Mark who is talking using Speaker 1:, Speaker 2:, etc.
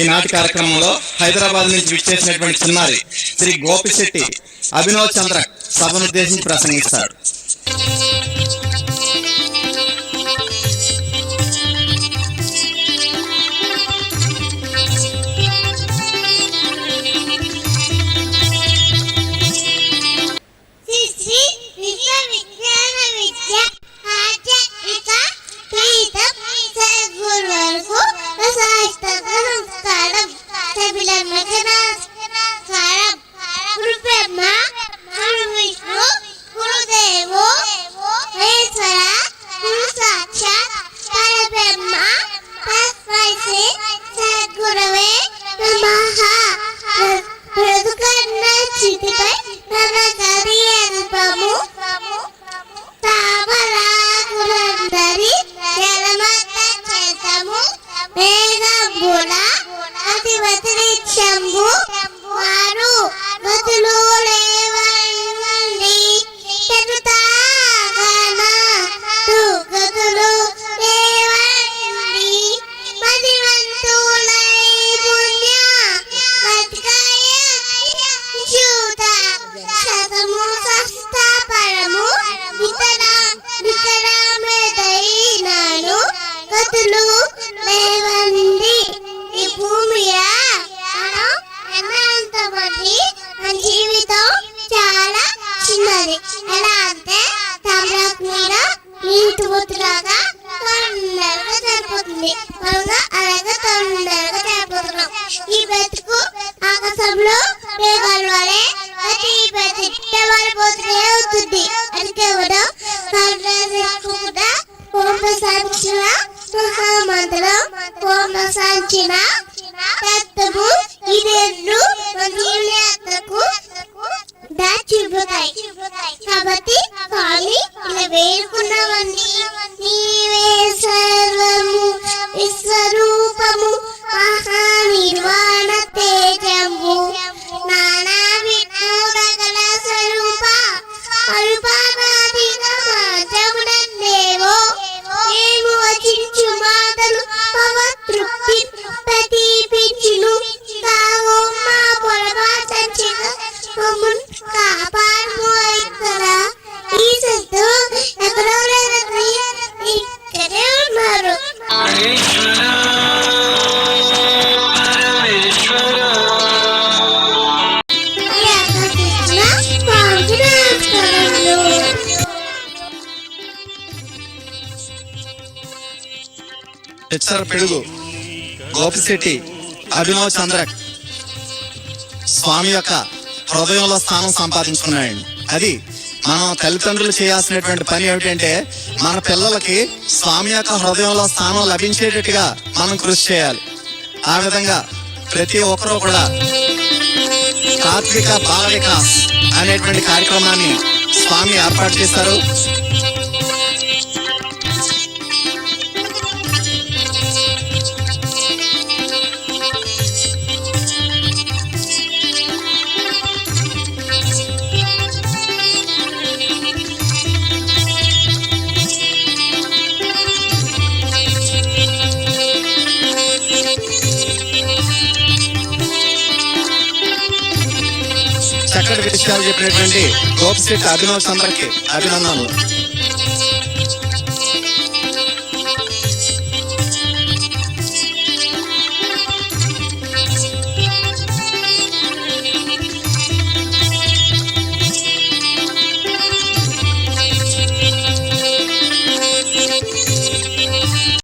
Speaker 1: ఈనాటి కార్యక్రమంలో హైదరాబాద్ నుంచి విచ్చేసినటువంటి చిన్నారి శ్రీ గోపిశెట్టి అభినవ్ చంద్ర సభనుద్దేశించి ప్రసంగిస్తారు.
Speaker 2: కాబట్టి ఇలా వేడుకున్నవన్నీ నీవే సర్వము విశ్వరూపము మహానిర్వాణ తేజము నానా విఘ్నోదగల స్వరూప అరుపానాదిక మాధవుడన్నేవో మేము వచించు మాటలు పవతృప్తి ప్రతీపించును కావో మా పొరపాటంచిన మమ్మున్ కాపాడు ఇక్కడ ఈ సత్తు ఎక్కడో లేదని ఇక్కడే ఉన్నారు.
Speaker 1: పిడుగు గోపిశెట్టి అభినవ్ చంద్ర స్వామి యొక్క హృదయంలో స్థానం సంపాదించుకున్నాయండి. అది మనం తల్లిదండ్రులు చేయాల్సినటువంటి పని ఏమిటంటే మన పిల్లలకి స్వామి యొక్క హృదయంలో స్థానం లభించేటట్టుగా మనం కృషి చేయాలి. ఆ విధంగా ప్రతి ఒక్కరూ కూడా తాత్విక బాల వికాస్ అనేటువంటి కార్యక్రమాన్ని స్వామి ఏర్పాటు చేశారు. చక్కటి విషయాలు చెప్పినటువంటి గోపిశెట్టి అభినవ్ చంద్రకి అభినందనలు.